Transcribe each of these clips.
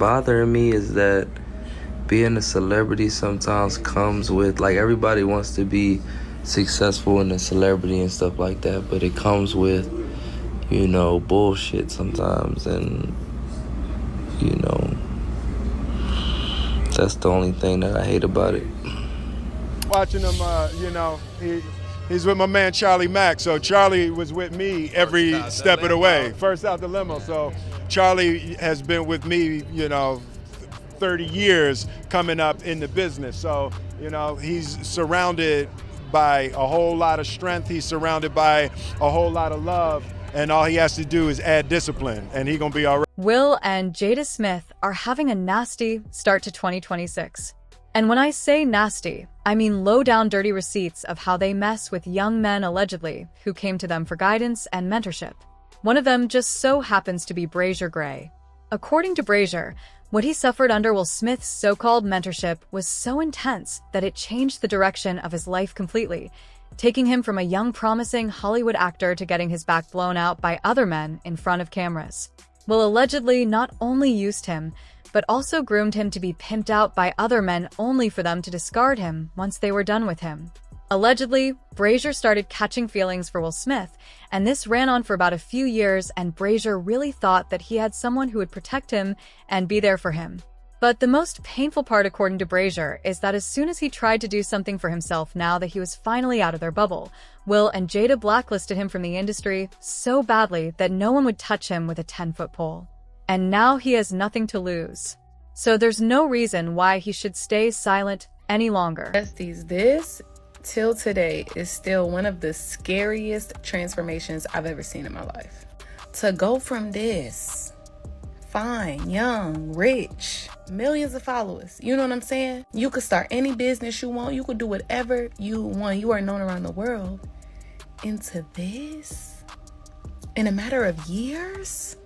bothering me is that being a celebrity sometimes comes with, like, everybody wants to be successful in a celebrity and stuff like that, but it comes with, bullshit sometimes, and, that's the only thing that I hate about it. Watching him, he's with my man Charlie Mack, so Charlie was with me every step of the way, first out the limo, so Charlie has been with me, 30 years coming up in the business. So, he's surrounded by a whole lot of strength. He's surrounded by a whole lot of love. And all he has to do is add discipline, and he's going to be all right. Will and Jada Smith are having a nasty start to 2026. And when I say nasty, I mean low-down dirty receipts of how they mess with young men allegedly who came to them for guidance and mentorship. One of them just so happens to be Bryshere Gray. According to Bryshere, what he suffered under Will Smith's so-called mentorship was so intense that it changed the direction of his life completely, taking him from a young, promising Hollywood actor to getting his back blown out by other men in front of cameras. Will allegedly not only used him, but also groomed him to be pimped out by other men only for them to discard him once they were done with him. Allegedly, Bryshere started catching feelings for Will Smith, and this ran on for about a few years, and Bryshere really thought that he had someone who would protect him and be there for him. But the most painful part, according to Bryshere, is that as soon as he tried to do something for himself now that he was finally out of their bubble, Will and Jada blacklisted him from the industry so badly that no one would touch him with a 10-foot pole. And now he has nothing to lose. So there's no reason why he should stay silent any longer. Besties, this till today is still one of the scariest transformations I've ever seen in my life. To go from this fine, young, rich, millions of followers, you know what I'm saying? You could start any business you want, you could do whatever you want, you are known around the world, into this in a matter of years?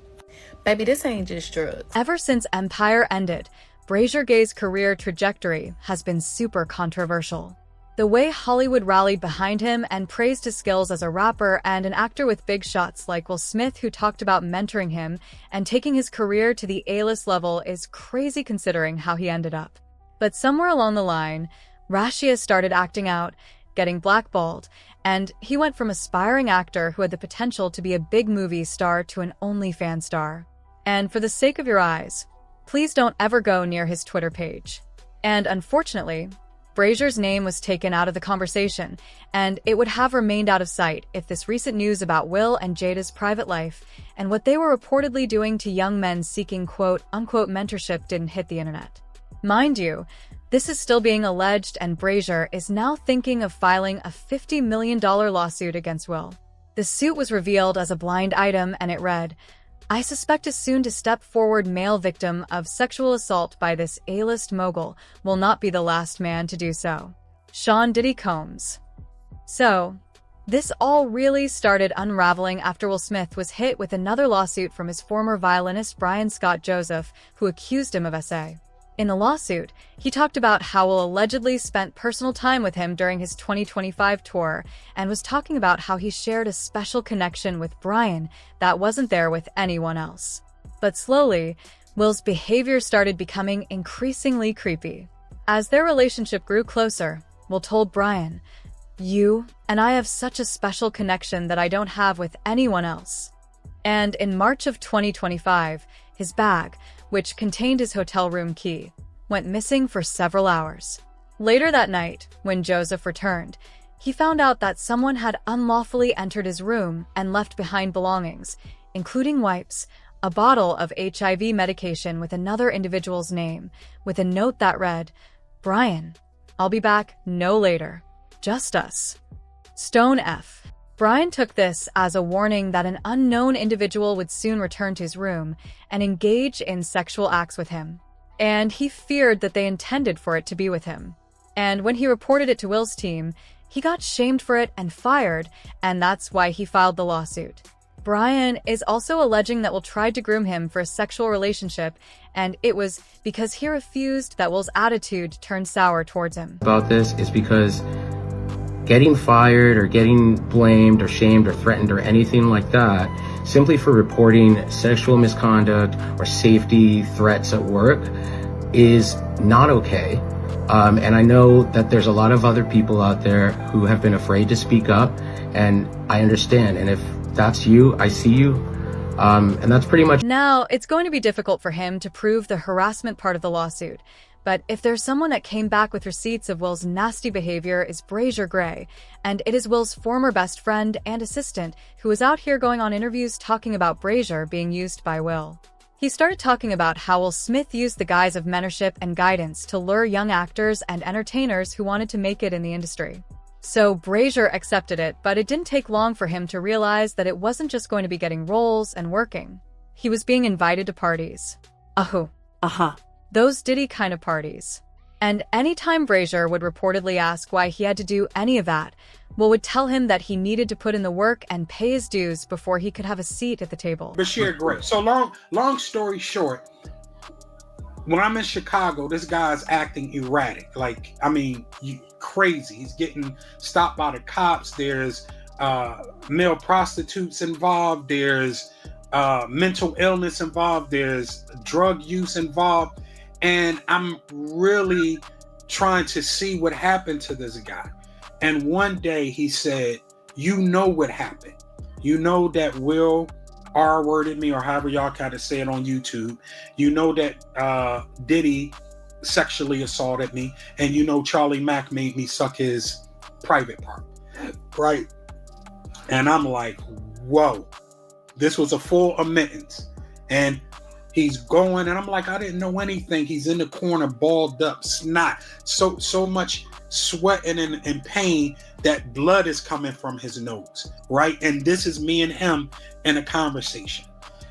Baby, this ain't just drugs. Ever since Empire ended, Bryshere Gray's career trajectory has been super controversial. The way Hollywood rallied behind him and praised his skills as a rapper and an actor with big shots like Will Smith, who talked about mentoring him and taking his career to the A-list level, is crazy considering how he ended up. But somewhere along the line, Bryshere started acting out, getting blackballed, and he went from aspiring actor who had the potential to be a big movie star to an OnlyFans star. And for the sake of your eyes, please don't ever go near his Twitter page. And unfortunately, Bryshere's name was taken out of the conversation, and it would have remained out of sight if this recent news about Will and Jada's private life and what they were reportedly doing to young men seeking quote-unquote mentorship didn't hit the internet. Mind you, this is still being alleged, and Bryshere is now thinking of filing a $50 million lawsuit against Will. The suit was revealed as a blind item, and it read, "I suspect a soon-to-step forward male victim of sexual assault by this A-list mogul will not be the last man to do so. Sean Diddy Combs." So, this all really started unraveling after Will Smith was hit with another lawsuit from his former violinist Brian Scott Joseph, who accused him of SA. In the lawsuit, he talked about how Will allegedly spent personal time with him during his 2025 tour and was talking about how he shared a special connection with Brian that wasn't there with anyone else. But slowly, Will's behavior started becoming increasingly creepy. As their relationship grew closer, Will told Brian, "You and I have such a special connection that I don't have with anyone else." And in March of 2025, his bag, which contained his hotel room key, went missing for several hours. Later that night, when Joseph returned, he found out that someone had unlawfully entered his room and left behind belongings, including wipes, a bottle of HIV medication with another individual's name, with a note that read, "Brian, I'll be back no later. Just us. Stone F." Brian took this as a warning that an unknown individual would soon return to his room and engage in sexual acts with him. And he feared that they intended for it to be with him. And when he reported it to Will's team, he got shamed for it and fired, and that's why he filed the lawsuit. Brian is also alleging that Will tried to groom him for a sexual relationship, and it was because he refused that Will's attitude turned sour towards him. About this is because getting fired or getting blamed or shamed or threatened or anything like that simply for reporting sexual misconduct or safety threats at work is not okay. And I know that there's a lot of other people out there who have been afraid to speak up, and I understand. And if that's you, I see you. And that's pretty much. Now, it's going to be difficult for him to prove the harassment part of the lawsuit. But if there's someone that came back with receipts of Will's nasty behavior, is Bryshere Gray. And it is Will's former best friend and assistant who was out here going on interviews talking about Bryshere being used by Will. He started talking about how Will Smith used the guise of mentorship and guidance to lure young actors and entertainers who wanted to make it in the industry. So Bryshere accepted it, but it didn't take long for him to realize that it wasn't just going to be getting roles and working. He was being invited to parties. Those Diddy kind of parties. And anytime Bryshere would reportedly ask why he had to do any of that, Will would tell him that he needed to put in the work and pay his dues before he could have a seat at the table. Bryshere Gray. So long story short, when I'm in Chicago, this guy's acting erratic. Like, I mean, crazy. He's getting stopped by the cops. There's male prostitutes involved. There's mental illness involved. There's drug use involved. And I'm really trying to see what happened to this guy. And one day he said, you know what happened. You know that Will R-worded me, or however y'all kind of say it on YouTube. You know that Diddy sexually assaulted me. And you know Charlie Mack made me suck his private part. Right? And I'm like, whoa. This was a full admittance. And he's going, and I'm like, I didn't know anything. He's in the corner, balled up, snot, so much sweating and pain that blood is coming from his nose, right? And this is me and him in a conversation.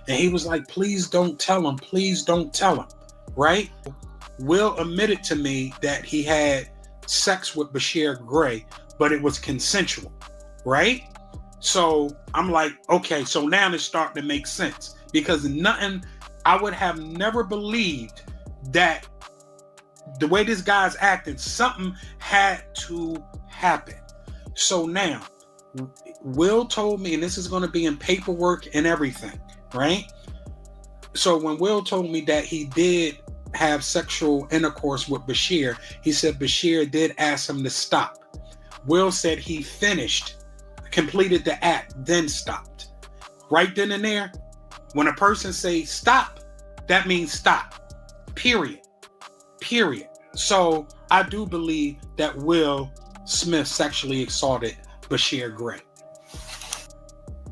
And he was like, please don't tell him. Please don't tell him, right? Will admitted to me that he had sex with Bryshere Gray, but it was consensual, right? So I'm like, okay, so now it's starting to make sense, because I would have never believed that the way this guy's acting, something had to happen. So now, Will told me, and this is going to be in paperwork and everything, right? So when Will told me that he did have sexual intercourse with Bryshere, he said Bryshere did ask him to stop. Will said he finished, completed the act, then stopped. Right then and there, when a person says stop, that means stop. Period. So I do believe that Will Smith sexually assaulted Bryshere Gray.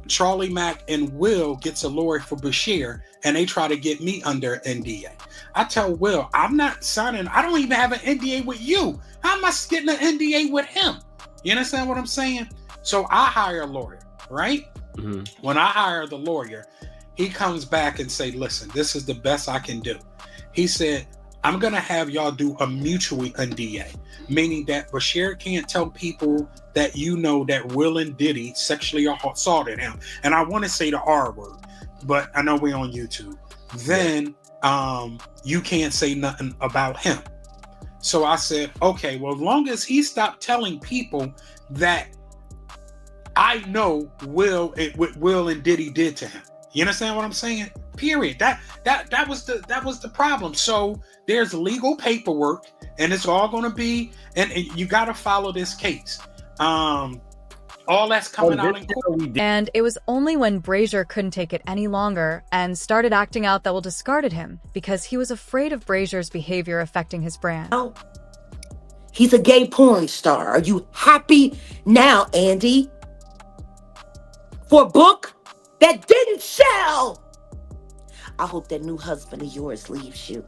Charlie Mack and Will gets a lawyer for Bryshere, and they try to get me under NDA. I tell Will, I'm not signing. I don't even have an NDA with you. How am I getting an NDA with him? You understand what I'm saying? So I hire a lawyer, right? Mm-hmm. When I hire the lawyer, he comes back and say, listen, this is the best I can do. He said, I'm going to have y'all do a mutual NDA, meaning that Bryshere can't tell people that you know that Will and Diddy sexually assaulted him. And I want to say the R word, but I know we're on YouTube. Then you can't say nothing about him. So I said, okay, well, as long as he stopped telling people that I know what Will and Diddy did to him. You understand what I'm saying? Period. That was the problem. So there's legal paperwork, and it's all going to be, and you got to follow this case. All that's coming out in court. And it was only when Bryshere couldn't take it any longer and started acting out that Will discarded him, because he was afraid of Bryshere's behavior affecting his brand. Oh, he's a gay porn star. Are you happy now, Andy? For a book that didn't sell? I hope that new husband of yours leaves you.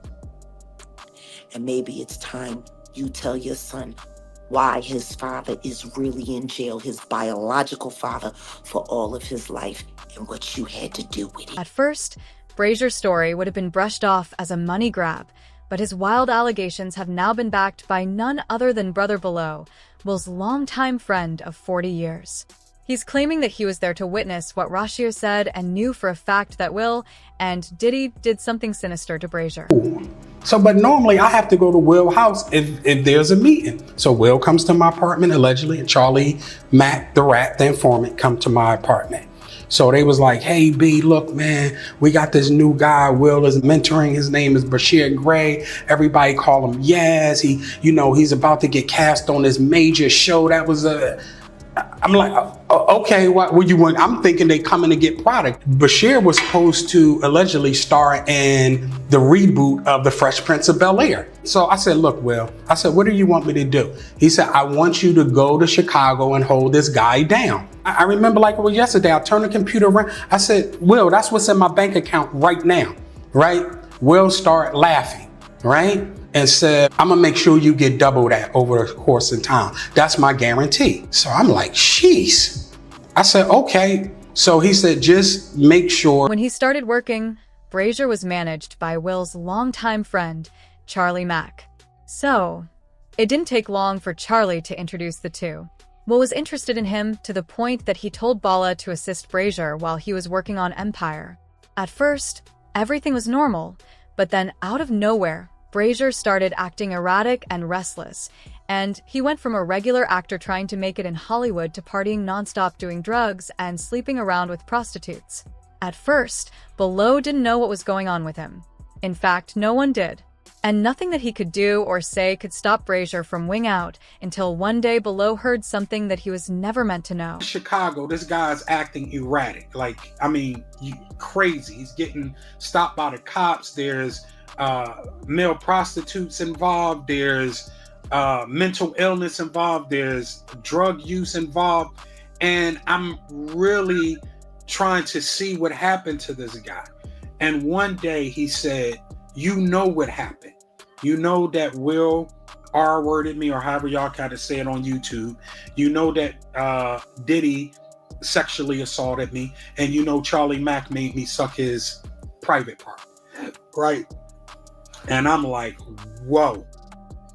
And maybe it's time you tell your son why his father is really in jail, his biological father, for all of his life, and what you had to do with it. At first, Bryshere's story would have been brushed off as a money grab, but his wild allegations have now been backed by none other than Brother Below, Will's longtime friend of 40 years. He's claiming that he was there to witness what Bryshere said and knew for a fact that Will and Diddy did something sinister to Bryshere. So, but normally I have to go to Will's house if there's a meeting. So Will comes to my apartment allegedly, and Charlie Mack, the rat, the informant, come to my apartment. So they was like, hey, B, look, man, we got this new guy. Will is mentoring. His name is Bryshere Gray. Everybody call him Yaz. He's about to get cast on this major show. That was I'm like, okay, what you want? I'm thinking they coming to get product. Bryshere was supposed to allegedly star in the reboot of The Fresh Prince of Bel-Air. So I said, look, Will, what do you want me to do? He said, I want you to go to Chicago and hold this guy down. I remember like it was yesterday. I turned the computer around. I said, Will, that's what's in my bank account right now, right? Will started laughing, right? And said, I'm gonna make sure you get double that over the course of time. That's my guarantee. So I'm like, jeez. I said, okay. So he said, just make sure. When he started working, Bryshere was managed by Will's longtime friend, Charlie Mack. So it didn't take long for Charlie to introduce the two. Will was interested in him to the point that he told Bala to assist Bryshere while he was working on Empire. At first, everything was normal, but then out of nowhere, Bryshere started acting erratic and restless, and he went from a regular actor trying to make it in Hollywood to partying nonstop, doing drugs, and sleeping around with prostitutes. At first, Below didn't know what was going on with him. In fact, no one did. And nothing that he could do or say could stop Bryshere from wing out until one day Below heard something that he was never meant to know. Chicago, this guy's acting erratic. Crazy. He's getting stopped by the cops. There's male prostitutes involved, there's mental illness involved, there's drug use involved, and I'm really trying to see what happened to this guy. And one day he said, you know what happened. You know that Will R-worded me, or however y'all kind of say it on YouTube. You know that Diddy sexually assaulted me, and you know Charlie Mack made me suck his private part, right? And I'm like, whoa,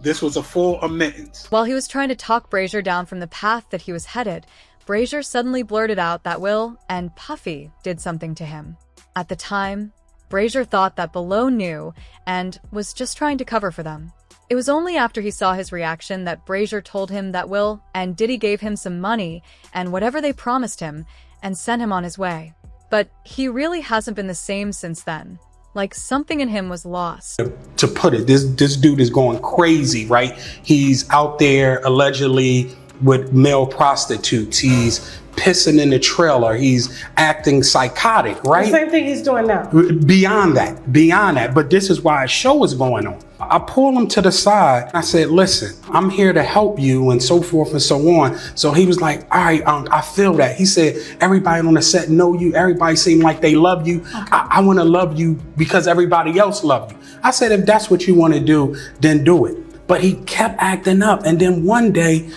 this was a full admittance. While he was trying to talk Bryshere down from the path that he was headed, Bryshere suddenly blurted out that Will and Puffy did something to him. At the time, Bryshere thought that Below knew and was just trying to cover for them. It was only after he saw his reaction that Bryshere told him that Will and Diddy gave him some money and whatever they promised him and sent him on his way. But he really hasn't been the same since then. Like something in him was lost. To put it, this dude is going crazy, right? He's out there allegedly with male prostitutes. He's pissing in the trailer. He's acting psychotic, right? The same thing he's doing now. Beyond that. But this is why a show is going on. I pulled him to the side. I said, listen, I'm here to help you and so forth and so on. So he was like, all right, I feel that. He said, everybody on the set know you. Everybody seem like they love you. Okay. I want to love you because everybody else love you. I said, if that's what you want to do, then do it. But he kept acting up. And then one day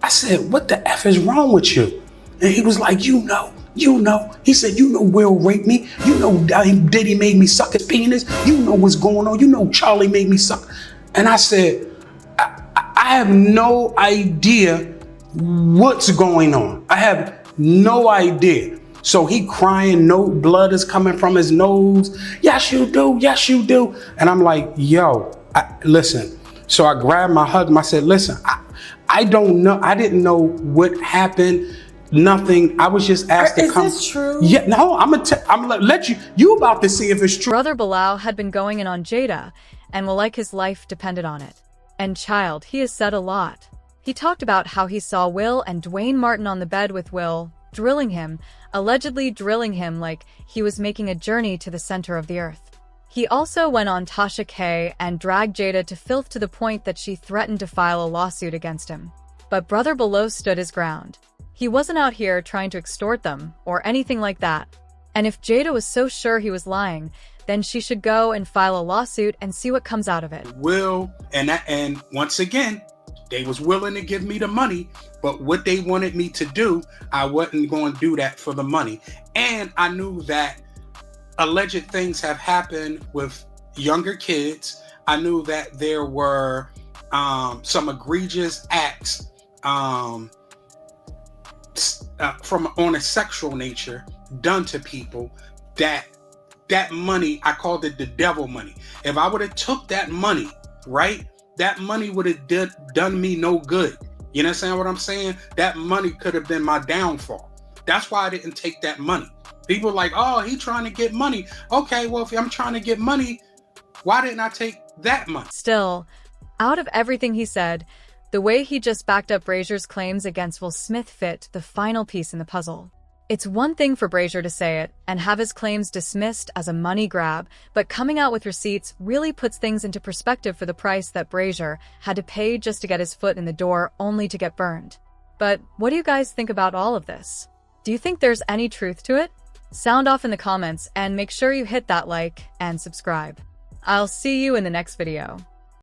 I said, what the F is wrong with you? And he was like, you know. He said, you know Will raped me. You know Diddy made me suck his penis. You know what's going on. You know Charlie made me suck. And I said, I have no idea what's going on. I have no idea. So he crying, no blood is coming from his nose. Yes, you do. Yes, you do. And I'm like, yo, listen. So I grabbed my husband. I said, listen, I don't know. I didn't know what happened. Nothing. I was just asked to come. Is this true? Yeah, no, I'm gonna let you about to see if it's true. Brother Bilal had been going in on Jada and will like his life depended on it. And child, he has said a lot. He talked about how he saw Will and Dwayne Martin on the bed with Will, allegedly drilling him like he was making a journey to the center of the earth. He also went on Tasha K and dragged Jada to filth to the point that she threatened to file a lawsuit against him. But Brother Below stood his ground. He wasn't out here trying to extort them or anything like that. And if Jada was so sure he was lying, then she should go and file a lawsuit and see what comes out of it. Will, and once again, they was willing to give me the money, but what they wanted me to do, I wasn't going to do that for the money. And I knew that alleged things have happened with younger kids. I knew that there were some egregious acts from on a sexual nature done to people. That money, I called it the devil money. If I would have took that money, right, that money would have done me no good. You understand what I'm saying? That money could have been my downfall. That's why I didn't take that money. People are like, oh, he trying to get money. Okay, well, if I'm trying to get money, why didn't I take that money? Still, out of everything he said, the way he just backed up Bryshere's claims against Will Smith fit the final piece in the puzzle. It's one thing for Bryshere to say it and have his claims dismissed as a money grab, but coming out with receipts really puts things into perspective for the price that Bryshere had to pay just to get his foot in the door only to get burned. But what do you guys think about all of this? Do you think there's any truth to it? Sound off in the comments and make sure you hit that like and subscribe. I'll see you in the next video.